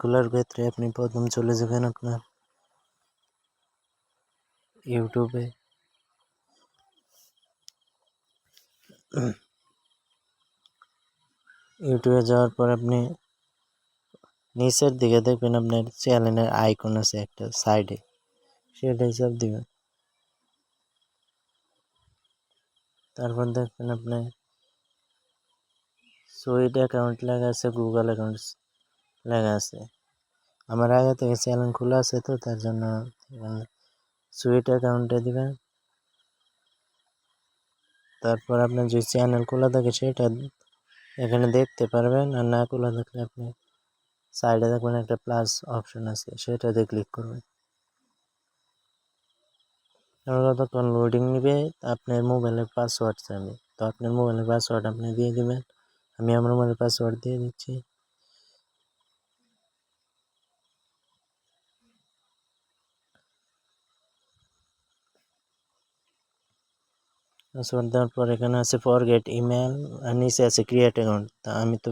খোলার ক্ষেত্রে আপনি প্রথম চলে যাবেন আপনার ইউটিউবে। ইউটিউবে যাওয়ার পর আপনি নিচের দিকে দেখবেন আপনার চ্যানেলের আইকন আছে একটা সাইডে, সেটাই চাপ দিবেন। তারপর দেখবেন আপনার সুইট অ্যাকাউন্ট লেখা আছে, গুগল অ্যাকাউন্ট লেখা আছে। আমার আগে থেকে চ্যানেল খোলা আছে তো তার জন্য সুইট অ্যাকাউন্টে দিবেন। তারপর আপনার যে চ্যানেল খোলা থাকে সেটা এখানে দেখতে পারবেন, আর না খোলা থাকলে আপনি সাইডে দেখবেন একটা প্লাস অপশন আছে, সেটাতে ক্লিক করবেন। যতক্ষণ লোডিং নিবে আপনার মোবাইলের পাসওয়ার্ড চাইবে, তো আপনার মোবাইলের পাসওয়ার্ড আপনি দিয়ে দিবেন। আমি আমার মোবাইলের পাসওয়ার্ড দিয়ে দিচ্ছি। পাসওয়ার্ড দেওয়ার পর এখানে আছে ফরগেট ইমেল, আর নিচে আছে ক্রিয়েট অ্যাকাউন্ট। তা আমি তো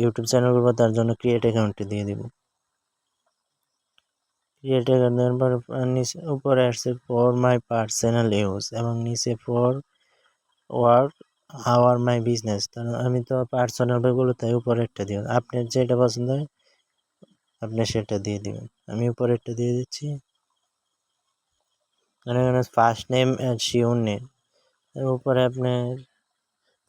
ইউটিউব চ্যানেল করবো, তার জন্য ক্রিয়েট অ্যাকাউন্টে দিয়ে দিব। ক্রিয়েট অ্যাকাউন্ট দেওয়ার পর নিচে উপরে আসছে ফর মাই পার্সোনাল ইউজ এবং নিচে for work hour my business. আমি তো পার্সোনাল বইগুলো তাই উপরে একটা দিবেন, আপনার যেটা পছন্দ হয় আপনি সেটা দিয়ে দিবেন। আমি উপরে একটা দিয়ে দিচ্ছি। এখানে first name and sure name, এর উপরে আপনার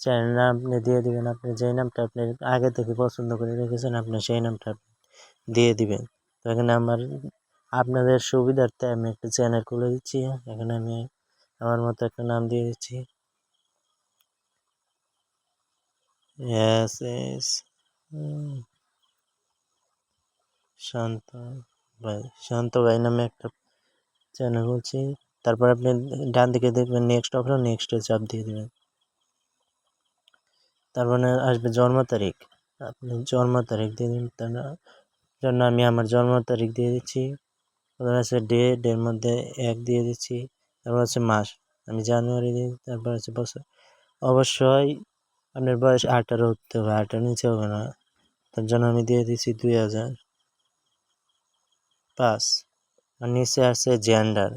চ্যানেল নাম আপনি দিয়ে দিবেন। আপনি যেই নামটা আপনি আগে থেকে পছন্দ করে রেখেছেন আপনি সেই নামটা দিয়ে দিবেন। তো এখানে আপনাদের সুবিধার্থে আমি একটা চ্যানেল খুলে দিচ্ছি। এখানে আমি আমার মতো একটা নাম দিয়ে দিচ্ছি, শান্ত শান্ত ভাই নামে একটা চ্যানেল খুলছি। তারপর আপনি ডান দিকে দেখবেন নেক্সট অপশন, নেক্সটে চাপ দিয়ে দেবেন। তারপরে আসবে জন্ম তারিখ, আপনি জন্ম তারিখ দিয়ে দিন। তার জন্য আমি আমার জন্ম তারিখ দিয়ে দিচ্ছি। প্রথমে আছে ডের মধ্যে 1 দিয়ে দিচ্ছি। তারপর হচ্ছে মাস, আমি জানুয়ারি দিই। তারপর হচ্ছে বছর, অবশ্যই আপনার বয়স 18 হতে হবে, 18 নিচে হবে না। তার জন্য আমি দিয়ে দিচ্ছি 2005। আর নিচে আছে জেন্ডার,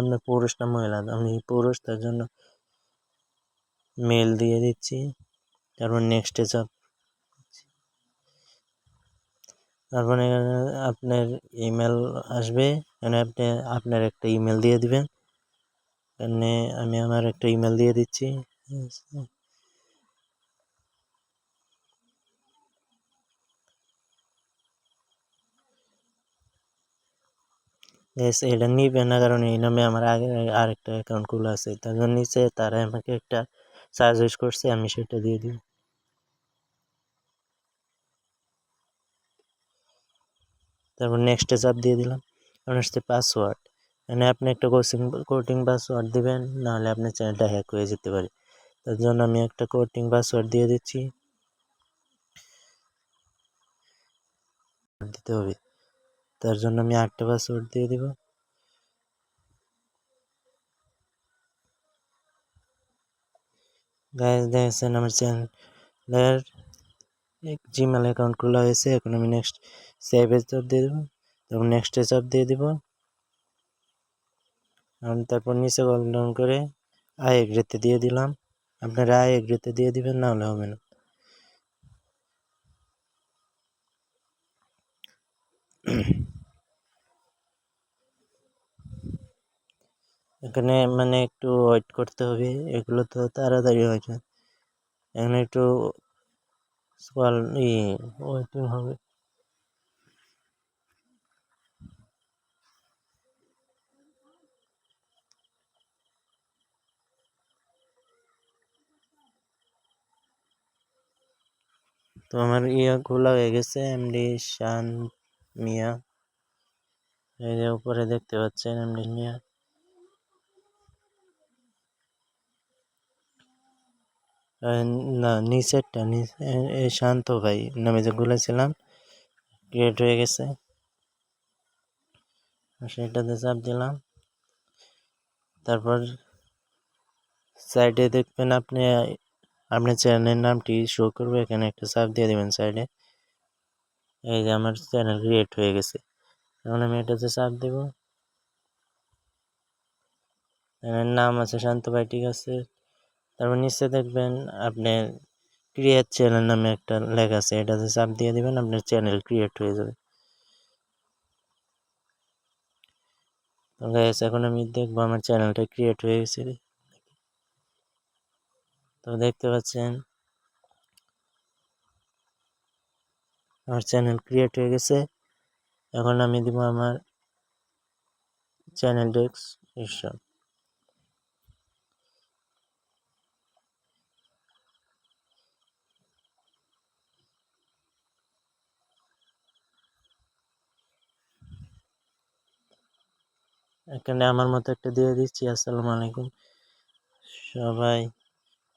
আপনি পুরুষ না মহিলা, আমি পুরুষ তার জন্য মেল দিয়ে দিচ্ছি। তারপর নেক্সটে চাপ। তারপর এখানে আপনার ইমেল আসবে, এখানে আপনি আপনার একটা ইমেল দিয়ে দিবেন। এখানে আমি আমার একটা ইমেল দিয়ে দিচ্ছি। এটা নিবে না, কারণ এই নামে আমার আগে আরেকটা অ্যাকাউন্ট খোলা আছে, তার জন্য নিচে তারা আমাকে একটা সাজেস্ট করছে, আমি সেটা দিয়ে দিব। তারপর নেক্সটে চাপ দিয়ে দিলাম। এখন আসছে পাসওয়ার্ড, মানে আপনি একটা কোডিং পাসওয়ার্ড দিবেন, নাহলে আপনার চ্যানেলটা হ্যাক হয়ে যেতে পারে। তার জন্য আমি একটা কোডিং পাসওয়ার্ড দিয়ে দিচ্ছি, দিতে হবে। তার জন্য আমি আরেকটা পাসওয়ার্ড দিয়ে দিব। গাইজ দেখেছেন আমার চ্যানেলের জিমেল অ্যাকাউন্ট খোলা হয়েছে। এখন আমি নেক্সট সেভে চাপ দিয়ে দেবো, তারপর নেক্সটে চাপ দিয়ে দিব। আমি তারপর নিচে কল ডাউন করে আই এগ্রিতে দিয়ে দিলাম। আপনারা আই এগ্রিতে দিয়ে দিবেন, না হলে হবে না। এখানে মানে একটু ওয়েট করতে হবে, এগুলো তো তাড়াতাড়ি হয় না, এখানে একটু ওয়েটিং হবে। তো আমার খোলা হয়ে গেছে, এমডি শান মিয়া, এই যে উপরে দেখতে পাচ্ছেন এমডি মিয়া। না, নিচেরটা শান্ত ভাই নামে যে খুলেছিলাম ক্রিয়েট হয়ে গেছে, সেটাতে চাপ দিলাম। তারপর সাইডে দেখবেন আপনি আপনার চ্যানেলের নামটি শো করবে, এখানে একটা চাপ দিয়ে দেবেন সাইডে। এই যে আমার চ্যানেল ক্রিয়েট হয়ে গেছে। এখন আমি এটাতে চাপ দেব। নাম আছে শান্ত ভাই, ঠিক আছে। তারপর নিচে দেখবেন আপনার ক্রিয়েট চ্যানেল নামে একটা লেখা আছে, এটাতে চাপ দিয়ে দিবেন, আপনার চ্যানেল ক্রিয়েট হয়ে যাবে। তো গাইস এখন আমি দেখবো আমার চ্যানেলটা ক্রিয়েট হয়ে গেছে। তো দেখতে পাচ্ছেন আমার চ্যানেল ক্রিয়েট হয়ে গেছে। এখন আমি দিব আমার চ্যানেল ডেসক্রিপশন। এখানে আমার মতো একটা দিয়ে দিচ্ছি, আসসালামু আলাইকুম সবাই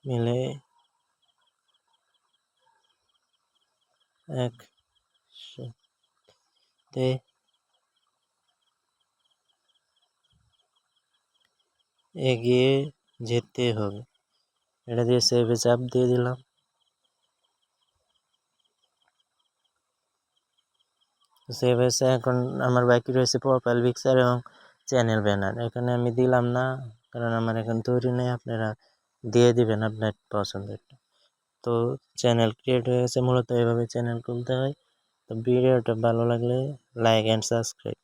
মিলে একসাথে এগিয়ে যেতে হবে। এটা দিয়ে সেভে চাপ দিয়ে দিলাম। সেভ হয়েছে। এখন আমার বাকি রয়েছে প্রোফাইল পিকচার এবং চ্যানেল ব্যানার। এখানে আমি দিলাম না, কারণ আমার এখন তৈরি নেই, আপনারা দিয়ে দিবেন আপনার পছন্দেরটা। তো চ্যানেল ক্রিয়েট হয়ে গেছে। মূলত এভাবে চ্যানেল খুলতে হয়। তো ভিডিওটা ভালো লাগলে লাইক অ্যান্ড সাবস্ক্রাইব।